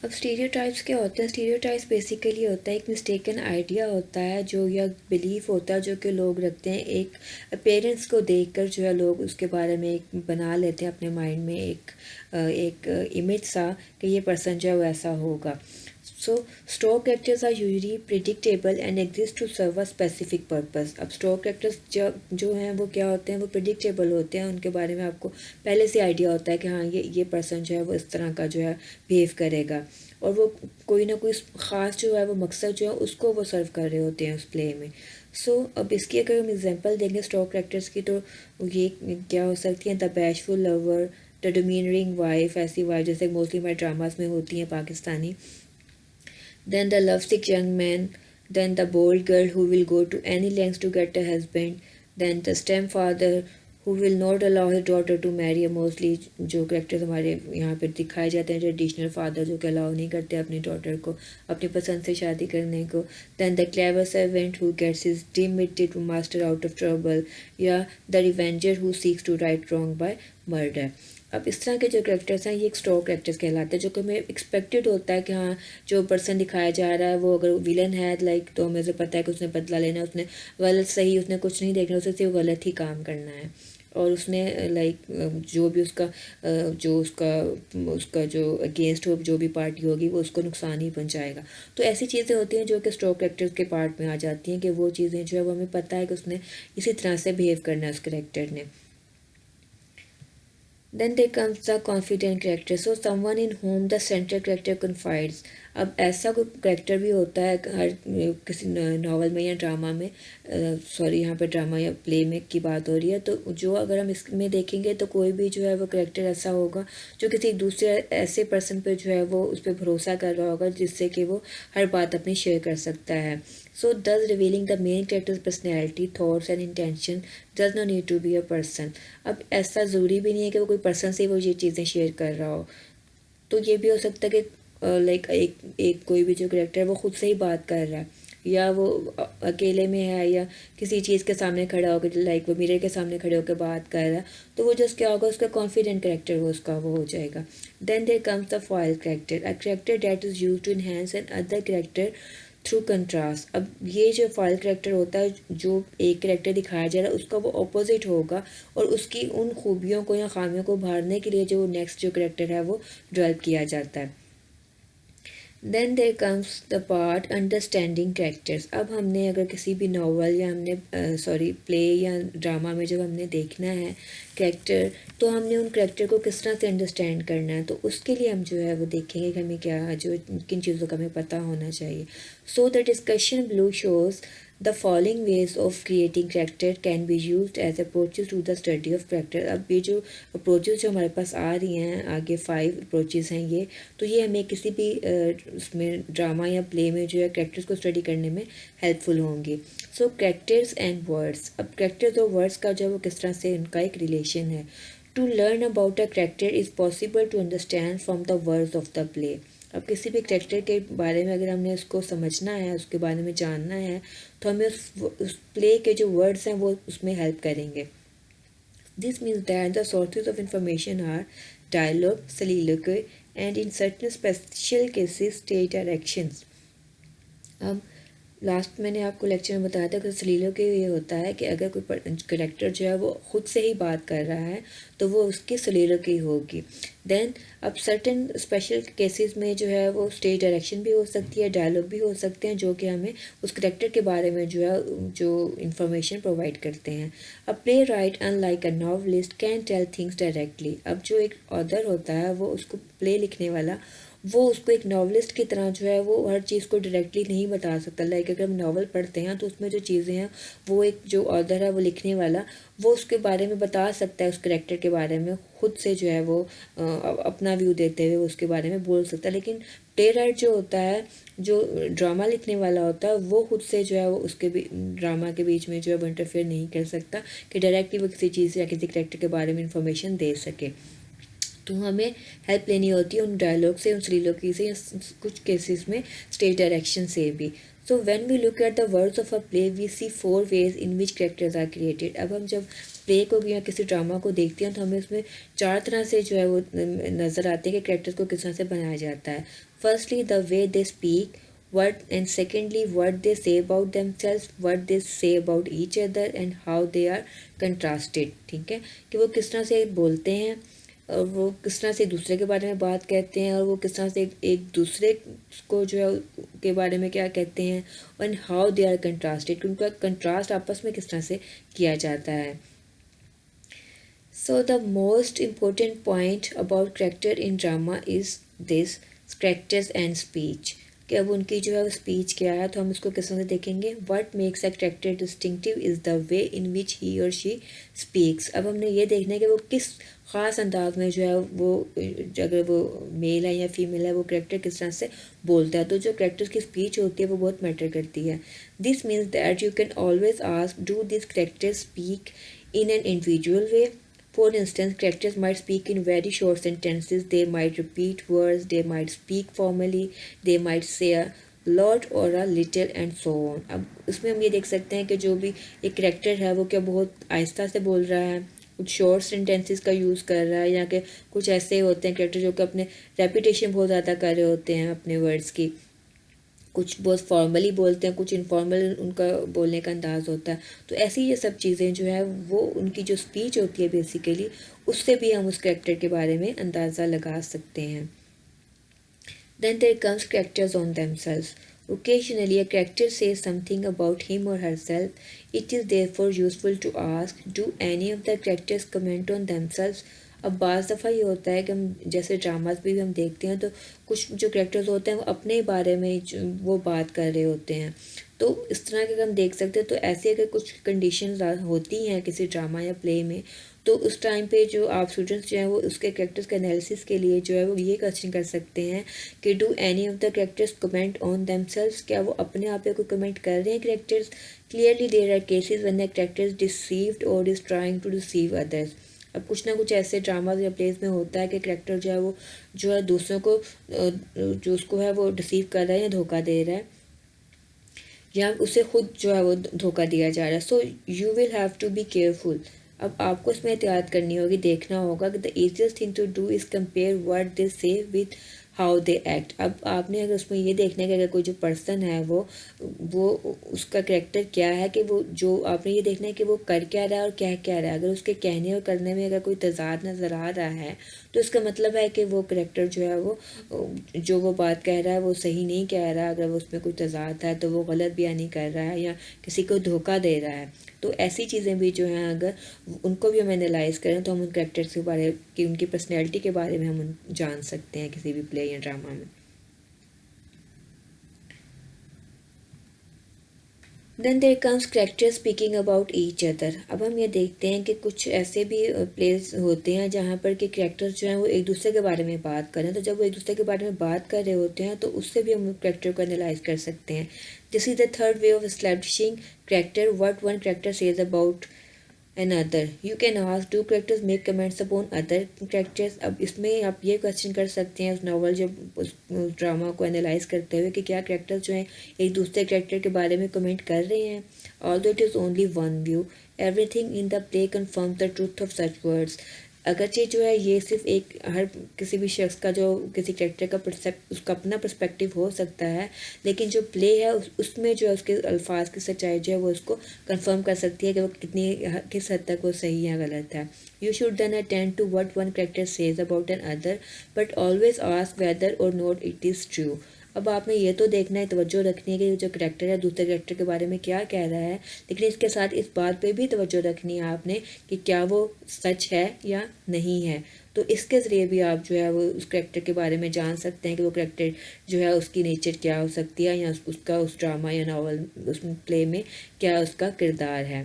अब स्टीरियोटाइप्स क्या होते हैं? स्टीरियोटाइप्स बेसिकली होता है एक मिस्टेकन आइडिया होता है जो, या बिलीफ होता है जो कि लोग रखते हैं। एक पेरेंट्स को देखकर जो है लोग उसके बारे में एक बना लेते हैं अपने माइंड में एक इमेज सा कि ये पर्सन जो है वो ऐसा होगा। So store characters are usually predictable and exist to serve a specific purpose. अब स्टोर कैरेक्टर्स जो हैं वो क्या होते हैं? वो प्रिडिक्टेबल होते हैं, उनके बारे में आपको पहले से आइडिया होता है कि हाँ ये पर्सन जो है वो इस तरह का जो है बिहेव करेगा, और वो कोई ना कोई ख़ास जो है वो मकसद जो है उसको वो सर्व कर रहे होते हैं उस प्ले में। सो अब इसकी अगर हम एग्जांपल देंगे स्टोर कैरेक्टर्स की, तो ये क्या हो सकती हैं? The bashful lover, the domineering wife, ऐसी वाइफ जैसे मोस्टली हमारे ड्रामास में होती हैं Pakistani. Then the lovesick young man, then the bold girl who will go to any lengths to get a husband, then the stepfather who will not allow his daughter to marry। Mostly जो characters हमारे यहाँ पर दिखाए जाते हैं traditional father जो कि allow नहीं करते अपनी डॉटर को अपनी पसंद से शादी करने को। Then the clever servant who gets his dimwitted master out of trouble, या the revenger who seeks to right wrong by murder. अब इस तरह के जो करेक्टर्स हैं ये एक स्टोर करेक्टर्स कहलाते हैं, जो कि हमें एक्सपेक्टेड होता है कि हाँ जो पर्सन दिखाया जा रहा है वो अगर विलन है लाइक, तो हमें से पता है कि उसने बदला लेना है, उसने गलत सही उसने कुछ नहीं देखना, उसे सिर्फ गलत ही काम करना है, और उसने लाइक जो भी उसका जो उसका जो अगेंस्ट हो जो भी पार्टी होगी वो उसको नुकसान ही पहुंचाएगा। तो ऐसी चीज़ें होती हैं जो कि स्टोर करेक्टर्स के पार्ट में आ जाती हैं कि वो चीज़ें जो है वो हमें पता है कि उसने इसी तरह से बिहेव करना है उस करेक्टर ने। Then there comes the confident character, so someone in whom the central character confides। अब ऐसा कोई करेक्टर भी होता है हर किसी नावल में या ड्रामा में, सॉरी यहाँ पर ड्रामा या प्ले में की बात हो रही है, तो जो अगर हम इसमें देखेंगे तो कोई भी जो है वो करेक्टर ऐसा होगा जो किसी दूसरे ऐसे पर्सन पे जो है वो उस पर भरोसा कर रहा होगा जिससे कि वो हर बात अपनी शेयर कर सकता है। सो thus revealing the main character's personality, thoughts and intention does not need to be a person। अब ऐसा ज़रूरी भी नहीं है कि वो कोई पर्सन से वो ये चीज़ें शेयर कर रहा हो, तो ये भी हो सकता है कि लाइक एक कोई भी जो करेक्टर है वो खुद से ही बात कर रहा है, या वो अकेले में है या किसी चीज़ के सामने खड़ा होकर लाइक वो मिरर के सामने खड़े होकर बात कर रहा है, तो वो जस्ट क्या होगा उसका कॉन्फिडेंट करेक्टर वो उसका वो हो जाएगा। Then there comes the foil character, a character that is used to enhance another character through contrast. अब ये जो फॉयल करेक्टर होता है जो एक करेक्टर दिखाया जा रहा है उसका वो ऑपोजिट होगा, और उसकी उन खूबियों को या खामियों को उभारने के लिए जो नेक्स्ट जो करेक्टर है वो डेवलप किया जाता है। Then there comes the part understanding characters. अब हमने अगर किसी भी नावल या हमने सॉरी प्ले या ड्रामा में जब हमने देखना है कैरेक्टर, तो हमने उन कैरेक्टर को किस तरह से अंडरस्टैंड करना है, तो उसके लिए हम जो है वो देखेंगे कि हमें क्या जो किन चीज़ों का हमें पता होना चाहिए। So the discussion below shows the following ways of creating character can be use as approaches to the study of character. अब ये जो अप्रोचेज जो हमारे पास आ रही हैं आगे 5 अप्रोचेज हैं ये, तो ये हमें किसी भी उसमें ड्रामा या प्ले में जो है करेक्टर्स को स्टडी करने में हेल्पफुल होंगे। सो करेक्टर्स एंड वर्ड्स, अब करेक्टर्स और वर्ड्स का जो है वो किस तरह से उनका एक रिलेशन है। To learn about a character is possible to understand from the words of the play. अब किसी भी करेक्टर के बारे में अगर हमने उसको समझना है उसके बारे में जानना है तो हमें उस प्ले के जो वर्ड्स हैं वो उसमें हेल्प करेंगे। This means that the sources of information are dialogue, soliloquy and in certain special cases stage directions। अब लास्ट मैंने आपको लेक्चर में बताया था कि सलीलों के ये होता है कि अगर कोई करेक्टर जो है वो खुद से ही बात कर रहा है तो वो उसकी सलीलों की होगी। देन अब सर्टेन स्पेशल केसेस में जो है वो स्टेज डायरेक्शन भी हो सकती है, डायलॉग भी हो सकते हैं जो कि हमें उस करेक्टर के बारे में जो है जो इन्फॉर्मेशन प्रोवाइड करते हैं। A playwright unlike a novelist can tell things directly. अब जो एक ऑथर होता है वो उसको प्ले लिखने वाला वो उसको एक नॉवलिस्ट की तरह जो है वो हर चीज़ को डायरेक्टली नहीं बता सकता। लाइक अगर हम नावल पढ़ते हैं तो उसमें जो चीज़ें हैं वो एक जो ऑथर है वो लिखने वाला वो उसके बारे में बता सकता है, उस करेक्टर के बारे में खुद से जो है वो अपना व्यू देते हुए उसके बारे में बोल सकता है। लेकिन प्ले राइट जो होता है जो ड्रामा लिखने वाला होता है वो खुद से जो है वो उसके ड्रामा के बीच में जो है वो इंटरफेयर नहीं कर सकता कि डायरेक्टली वो किसी चीज़ या किसी करेक्टर के बारे में इंफॉर्मेशन दे सके। तो हमें हेल्प लेनी होती है उन डायलॉग से, उन soliloquy से, या कुछ केसेस में स्टेज डायरेक्शन से भी। So when we look at the words of a play we see 4 ways in which characters are created. अब हम जब प्ले को या किसी ड्रामा को देखते हैं तो हमें उसमें 4 तरह से जो है वो नज़र आते हैं कि कैरेक्टर्स को किस तरह से बनाया जाता है। Firstly the way they speak, what and secondly what they say about themselves, what they say about each other and how they are contrasted। ठीक है, कि वो किस तरह से बोलते हैं और वो किस तरह से एक दूसरे के बारे में बात कहते हैं और वो किस तरह से एक दूसरे को जो है के बारे में क्या कहते हैं, and how they are contrasted, उनका कंट्रास्ट आपस में किस तरह से किया जाता है। So the most important point about character in drama is this, characters and speech, कि अब उनकी जो है स्पीच क्या है, तो हम इसको किस तरह से देखेंगे। What makes a character distinctive is the way in which he or she speaks. अब हमने ये देखना है कि वो किस ख़ास अंदाज में जो है वो, अगर वो मेल है या फीमेल है, वो कैरेक्टर किस तरह से बोलता है। तो जो कैरेक्टर की स्पीच होती है वो बहुत मैटर करती है। This means that you can always ask do this character speak in an individual way. For instance, characters might speak in very short sentences, they might repeat words, they might speak formally, they might say a lot or a little and so on। अब इसमें हम ये देख सकते हैं कि जो भी एक करेक्टर है वो क्या बहुत आहिस्ता से बोल रहा है, कुछ शॉर्ट सेंटेंसेस का यूज़ कर रहा है, या कि कुछ ऐसे होते हैं करेक्टर जो कि अपने रेपिटेशन बहुत ज़्यादा कर रहे होते हैं अपने वर्ड्स की, कुछ बहुत फॉर्मली बोलते हैं, कुछ इनफॉर्मल उनका बोलने का अंदाज़ होता है। तो ऐसी ये सब चीज़ें जो है वो उनकी जो स्पीच होती है बेसिकली, उससे भी हम उस कैरेक्टर के बारे में अंदाज़ा लगा सकते हैं। Then there comes characters on themselves. Occasionally, a character says something about him or herself. It is therefore useful to ask, do any of the characters comment on themselves? अब बाज़ दफ़ा ये होता है कि हम जैसे ड्रामास भी हम देखते हैं तो कुछ जो कैरेक्टर्स होते हैं वो अपने ही बारे में वो बात कर रहे होते हैं। तो इस तरह के हम देख सकते हैं। तो ऐसे अगर कुछ कंडीशंस होती हैं किसी ड्रामा या प्ले में, तो उस टाइम पे जो आप स्टूडेंट्स जो हैं वो उसके कैरेक्टर्स के एनालिसिस के लिए जो है वो ये क्वेश्चन कर सकते हैं कि do any of the characters comment on themselves, क्या वो अपने आप पे कोई कमेंट कर रहे हैं characters. Clearly there are cases when the character is deceived or is trying to deceive others. अब कुछ ना कुछ ऐसे ड्रामाज या प्लेस में होता है कि कैरेक्टर जो है दूसरों को जो उसको है वो डिसीव कर रहा है या धोखा दे रहा है, या उसे खुद जो है वो धोखा दिया जा रहा है। So you will have to be careful. अब आपको इसमें एहतियात करनी होगी, देखना होगा कि the easiest thing to do is compare what they say with how they act. अब आपने अगर उसमें ये देखना है कि अगर कोई जो पर्सन है वो उसका कैरेक्टर क्या है, कि वो जो आपने ये देखना है कि वो कर क्या रहा है और कह क्या रहा है। अगर उसके कहने और करने में अगर कोई तज़ाद नज़र आ रहा है तो इसका मतलब है कि वो कैरेक्टर जो है वो जो वो बात कह रहा है वो सही नहीं कह रहा। अगर वो उसमें कोई तज़ाद है तो वो गलत बयानी कर रहा है या किसी को धोखा दे रहा है। तो ऐसी चीज़ें भी जो हैं अगर उनको भी हम एनालाइज करें तो हम उन कैरेक्टर्स के बारे की, उनकी पर्सनैलिटी के बारे में हम जान सकते हैं किसी भी प्ले या ड्रामा में। Then there comes character speaking about each other. अब हम ये देखते हैं कि कुछ ऐसे भी प्लेस होते हैं जहाँ पर कि कैरेक्टर्स जो हैं वो एक दूसरे के बारे में बात करें। तो जब वो एक दूसरे के बारे में बात कर रहे होते हैं तो उससे भी हम कैरेक्टर को एनालाइज कर सकते हैं। This is the third way of establishing character, what one character says about another. You can ask, do characters make comments upon other characters? अब इसमें आप ये क्वेश्चन कर सकते हैं उस नावल जब उस ड्रामा को एनालाइज करते हुए कि क्या कैरेक्टर्स जो हैं एक दूसरे कैरेक्टर के बारे में कमेंट कर रहे हैं। Although it is only one view, everything in the play confirm the truth of such words. अगरचे जो है ये सिर्फ एक हर किसी भी शख्स का जो किसी कैरेक्टर का उसका अपना पर्सपेक्टिव हो सकता है, लेकिन जो प्ले है उसमें जो है उसके अल्फाज की सच्चाई जो है वो उसको कंफर्म कर सकती है कि वो किस हद तक वो सही या गलत है। You should then attend to what one character says about another but always ask whether or not it is true. अब आपने ये तो देखना है, तवज्जो रखनी है कि जो करेक्टर है दूसरे करेक्टर के बारे में क्या कह रहा है, लेकिन इसके साथ इस बात पे भी तवज्जो रखनी है आपने कि क्या वो सच है या नहीं है। तो इसके ज़रिए भी आप जो है वो उस करेक्टर के बारे में जान सकते हैं कि वो करेक्टर जो है उसकी नेचर क्या हो सकती है, या उसका उस ड्रामा या नावल उस प्ले में क्या उसका किरदार है।